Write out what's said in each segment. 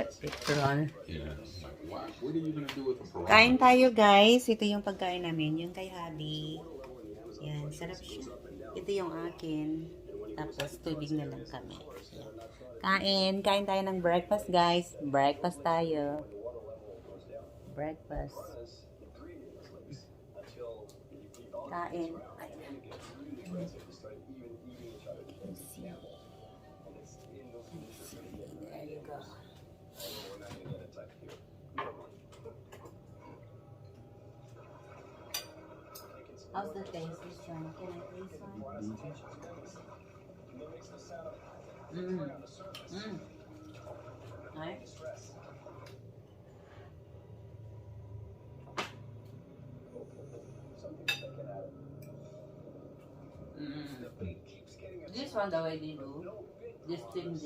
Petrol. Yeah. What are you gonna do with the piranha? Kain tayo guys. Ito yung pagkain namin. Yung kay hubby. Yan, sarap siya. Ito yung akin. Tapos tubig na lang kami. Yan. Kain tayo ng breakfast guys. Breakfast tayo. Breakfast. Kain. Let's see. There you go. How's the taste this one? Can I taste one? Nice. This one the way they do. This thing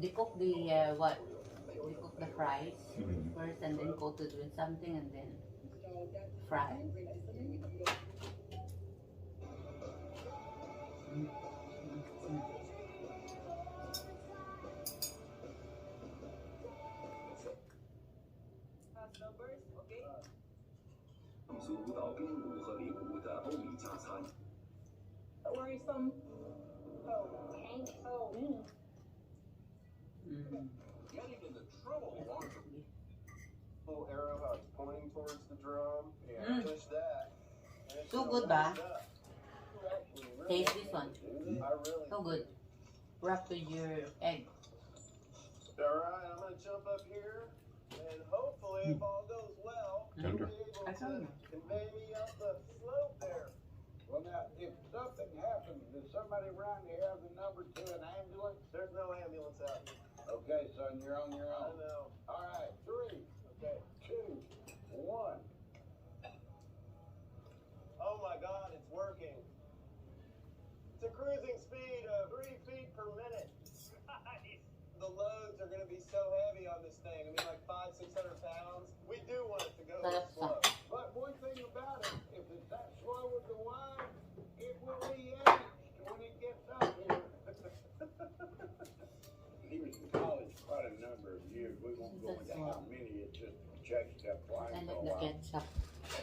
they cook the what? They cook the fries first and then coat it with something and then fry. Worrisome. Getting into trouble. Little arrow how it's pointing towards the drum. Yeah, push that. So good ba? Taste this one. So good. Wrap with your egg. Alright, I'm gonna jump up here and hopefully if all goes well, we'll be able to convey me up the slope there. Well, now, if something happens, does somebody around here have the number to an ambulance? There's no ambulance out here. Okay, son, you're on your I own. know. All right, 3, okay, 2, 1. Oh my God, it's working. It's a cruising speed of 3 feet per minute. The loads are going to be so heavy on this thing. I mean, like 500-600 pounds. We do want it to go this slow. But one thing about it, if it's that slow with the wine, it will be aged when it gets up here. He was in college quite a number of years. We won't go into how many. It just checks that wine And for a the while. ketchup.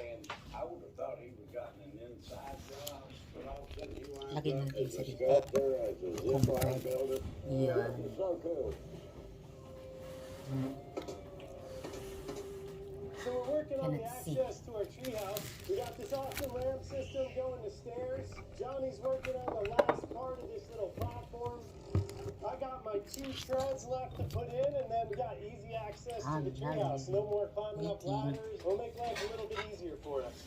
And I would have thought he would have gotten an inside job, but all of a sudden he wound Lagyan up natin as sa a dito. sculptor, as a zip line builder. Yan. This is so cool. So we're working on the Cannot see. access to our treehouse. We got this awesome ramp system going to stairs. Johnny's working on the last part of this little platform. I got my 2 treads left to put in, and then we got easy access to the treehouse. No more climbing up ladders. We'll make life a little bit easier for us.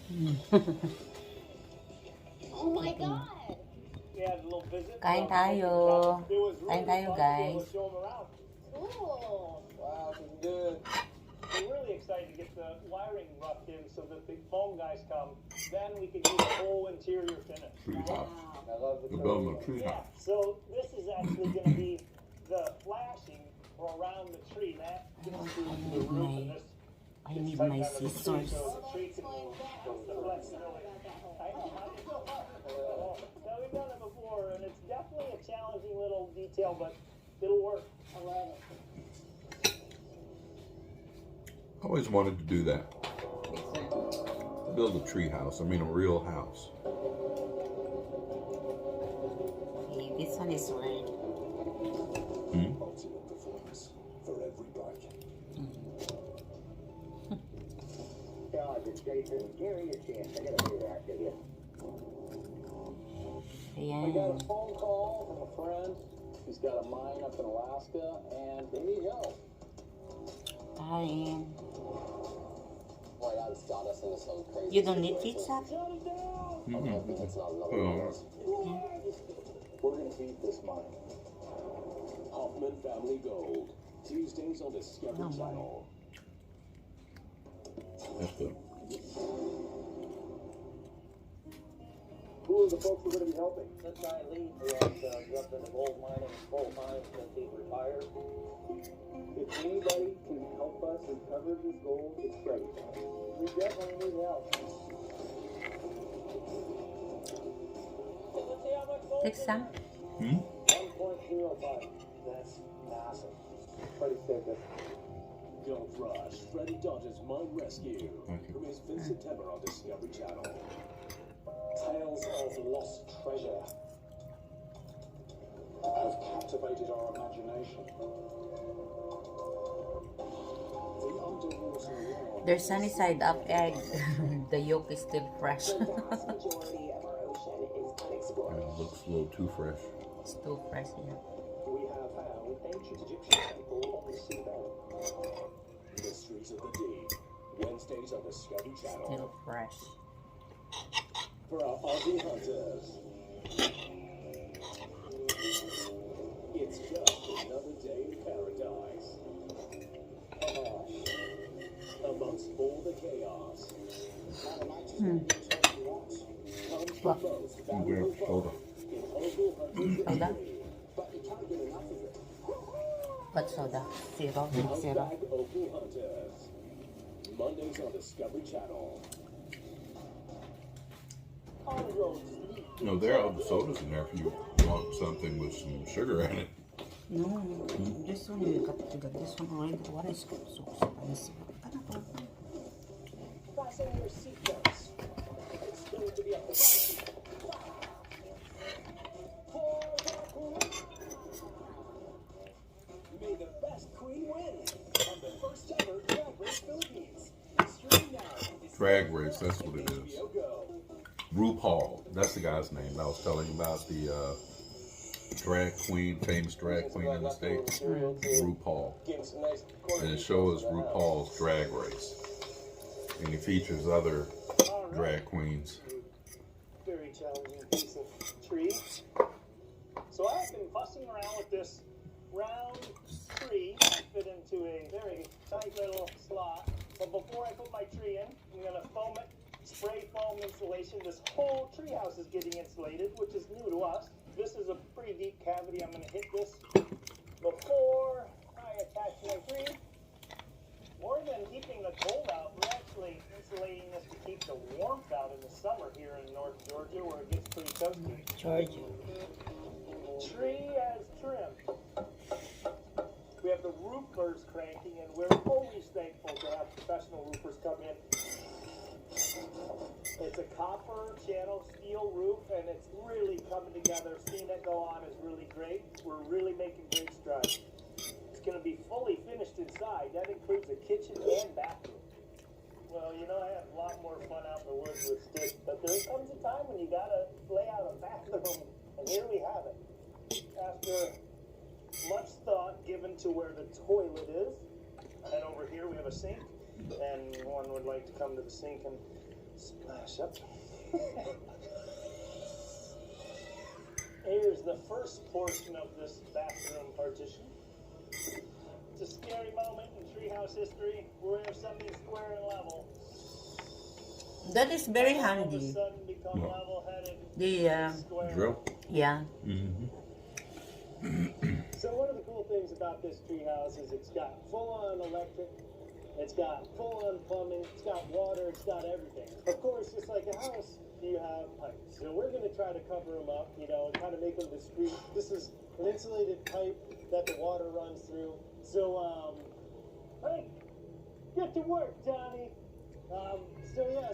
Oh my God. We had a little visit. Kain tayo. It was Kain really tayo, fun to be able guys. to show 'em around. Cool. Wow, this is good. We're really excited to get the wiring roughed in so that the foam guys come. Then we can do the whole interior finish. Treehouse. I love the They're building a Yeah, treehouse. so this is actually going to be the flashing for around the tree. That gets to the roof and this. I need my scissors. So the tree can move. The flexibility. I know. Now we've done it before, and it's definitely a challenging little detail, but it'll work. I love it. I always wanted to do that. Build a tree house. I mean, a real house. Okay, this one is red. ultimate performance for every bike. God, it's Jason. Give me a chance. I gotta do that to you. I got a Ayan. phone call from a friend. He's got a mine up in Alaska, and they need help. Kain. Boy, that's got us into some crazy. You don't need pizza? Shut it down! It's not Oh. We're gonna beat this mine. Hoffman Family Gold. Tuesdays on Discovery No, Channel. That's good. Who are the folks we're going to be helping? This guy Lee who has jumped into gold mining full time since he's retired. If anybody can help us recover this gold, it's great. We definitely need help. Let's see how much gold. Take some. 1.05. That's Massive. Freddie said that. Don't rush. Freddie Dodge's Mine Rescue. Thank you. Premieres this September on Discovery Channel. Tales of lost treasure have captivated our imagination. The underwater world. Their sunny side up egg. The yolk is still fresh. The vast majority of our ocean is unexplored. It looks a little too fresh. It's too fresh here. We have found ancient Egyptian temple on the seabed. Mysteries of the Deep. Wednesdays on Discovery Channel. Still fresh. For our Aussie hunters. It's just another day in paradise. Amongst all the chaos. What? Weird soda. Soda? What soda? Zero? Zero? Mondays on Discovery Channel. No, there are other sodas in there if you want something with some sugar in it. No, this one you got this one already. What is so spicy? Fasten your seatbelts. It's going to be a party. For the queen. May the best queen win. On the first ever Drag Race Philippines. Stream now. Drag race, that's what it is. Go. RuPaul, that's the guy's name I was telling you about, the drag queen, famous drag queen in the States, RuPaul. And the show is RuPaul's Drag Race. And he features other drag queens. Very challenging piece of tree. So I've been fussing around with this round tree to fit into a very tight little slot. But before I put my tree in, I'm going to foam it. Spray foam insulation. This whole treehouse is getting insulated, which is new to us. This is a pretty deep cavity. I'm going to hit this before I attach my tree. More than keeping the cold out, we're actually insulating this to keep the warmth out in the summer here in North Georgia, where it gets pretty toasty. Georgia. Tree as trimmed. We have the roofers cranking, and we're always thankful to have professional roofers come in. It's a copper channel steel roof, and it's really coming together. Seeing it go on is really great. We're really making great strides. It's going to be fully finished inside. That includes a kitchen and bathroom. Well, you know, I have a lot more fun out in the woods with sticks, but there comes a time when you got to lay out a bathroom, and here we have it. After much thought given to where the toilet is, and over here we have a sink, and one would like to come to the sink and splash up. Here's the first portion of this bathroom partition. It's a scary moment in treehouse history where something square and level. That is very All of a handy. sudden become level-headed, The square. Drill? yeah. Mm-hmm. So one of the cool things about this treehouse is it's got full-on electric, it's got full-on plumbing, it's got water, it's got everything. Of course, just like a house, you have pipes. So we're going to try to cover them up, you know, and kind of make them discreet. This is an insulated pipe that the water runs through. So, hey, get to work, Johnny.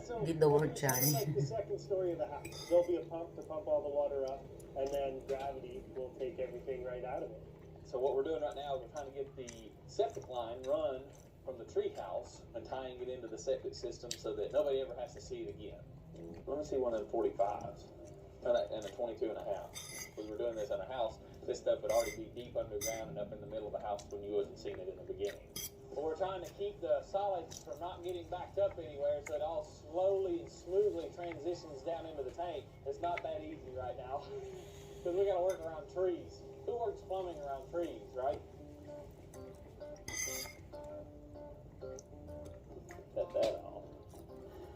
So Get the word, Johnny. Like the second story of the house. There'll be a pump to pump all the water up, and then gravity will take everything right out of it. So what we're doing right now is we're trying to get the septic line run from the tree house and tying it into the septic system so that nobody ever has to see it again. Let me see one of the 45s and a 22 and a half. Because we're doing this in a house, this stuff would already be deep underground and up in the middle of the house when you wasn't seeing it in the beginning. But we're trying to keep the solids from not getting backed up anywhere so it all slowly and smoothly transitions down into the tank. It's not that easy right now because we got to work around trees. Who works plumbing around trees, right? Cut that off.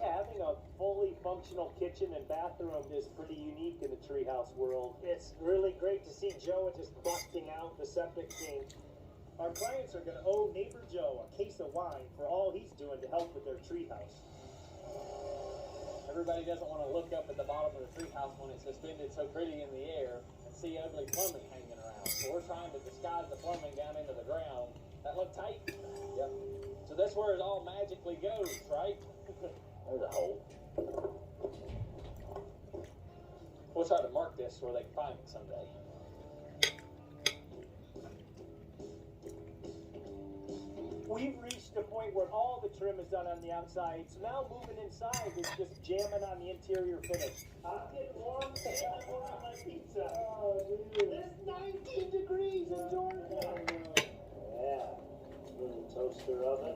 Yeah, having a fully functional kitchen and bathroom is pretty unique in the treehouse world. It's really great to see Joe just busting out the septic scene. Our clients are going to owe neighbor Joe a case of wine for all he's doing to help with their treehouse. Everybody doesn't want to look up at the bottom of the treehouse when it's suspended so pretty in the air and see ugly plumbing hanging around. So we're trying to disguise the plumbing down into the ground. That look tight? Yep. So that's where it all magically goes, right? There's a hole. We'll try to mark this where they can find it someday. We've reached a point where all the trim is done on the outside. So now moving inside is just jamming on the interior finish. I'm getting warm and I want my pizza. Oh, dude. It's 19 degrees in Georgia. Yeah. Little toaster oven.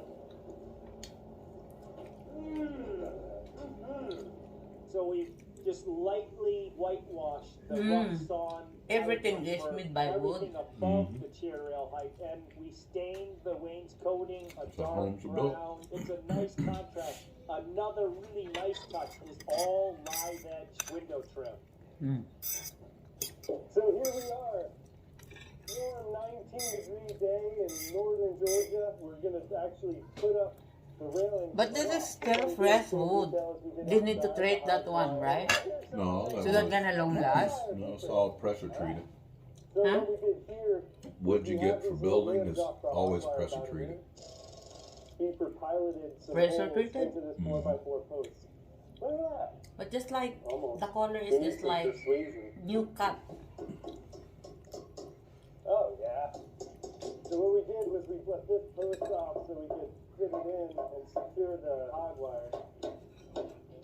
So we just lightly whitewashed the rough sawn. Everything is made by wood. Everything above the chair rail height, and we stained the wainscoting a how dark homes are built. brown. It's a nice contrast. Another really nice touch is all live edge window trim. So here we are. Warm 19-degree day in northern Georgia. We're gonna actually put up the railing. But this is still fresh wood. They need to treat that one, right? No, So that gonna long last. no, it's all pressure treated. So Huh? what we did here, Wood you get for building is always pressure treated. Beeper piloted some Pressure holes treated? into this 4x4 post. Look at that. But just like Almost. the color is just like new cut. Oh yeah. So what we did was we put this post off so we could fit it in and secure the hog wire.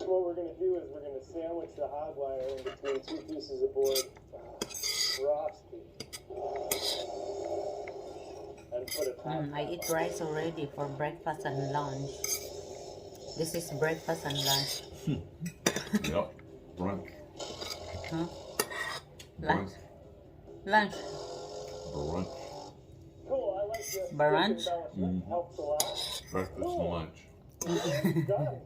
What we're going to do is we're going to sandwich the hog wire in between two pieces of board. Frosty. And put a I eat rice already for breakfast and lunch. This is breakfast and lunch. Yep. Brunch. Huh? Lunch. Lunch. Brunch. Cool, I like this. Brunch? Helps a lot. Breakfast and lunch. Done.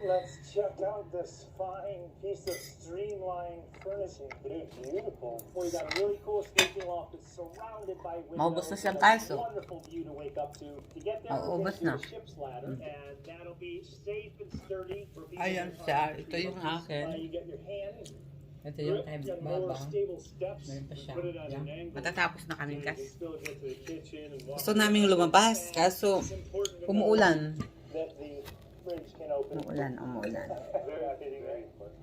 Let's check out this fine piece of streamlined furnishing. Dude, beautiful. We got a really cool sleeping loft. It's surrounded by windows. Maubos na siyang It's a kaso. wonderful view to wake up to. To get there, we're Maubos going na. to do a ship's ladder, and that'll be safe and sturdy for people. Ayan to siya. climb. Ito yung akin. You get your hand Ito yung grip, kay get more Baba. stable steps, Meron pa siya. put it on Yan. an angle. Matatapos na kami You can kasi. still get to the kitchen and walk Gusto naming lumabas kaso It's important to know umuulan. that the fridge can open. Umuulan. Very happy, very important.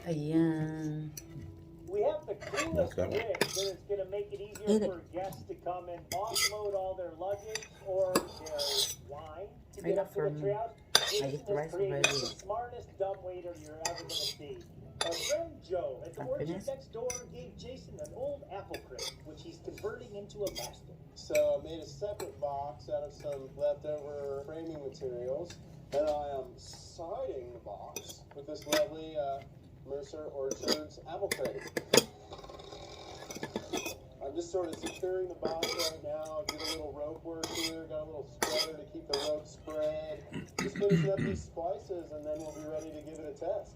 Ayan. We have the coolest That's rig that is going to make it easier for guests to come and offload all their luggage or their wine to I get got up to the from- treehouse. I Jason get rice has created already. the smartest dumb waiter you're ever going to see. Our friend Joe at the orchard Happiness? next door gave Jason an old apple crate, which he's converting into a basket. So I made a separate box out of some leftover framing materials, and I am siding the box with this lovely Mercer Orchards apple crate. I'm just sort of securing the box right now. Did a little rope work here, got a little spreader to keep the rope spread. Just finishing up these splices, and then we'll be ready to give it a test.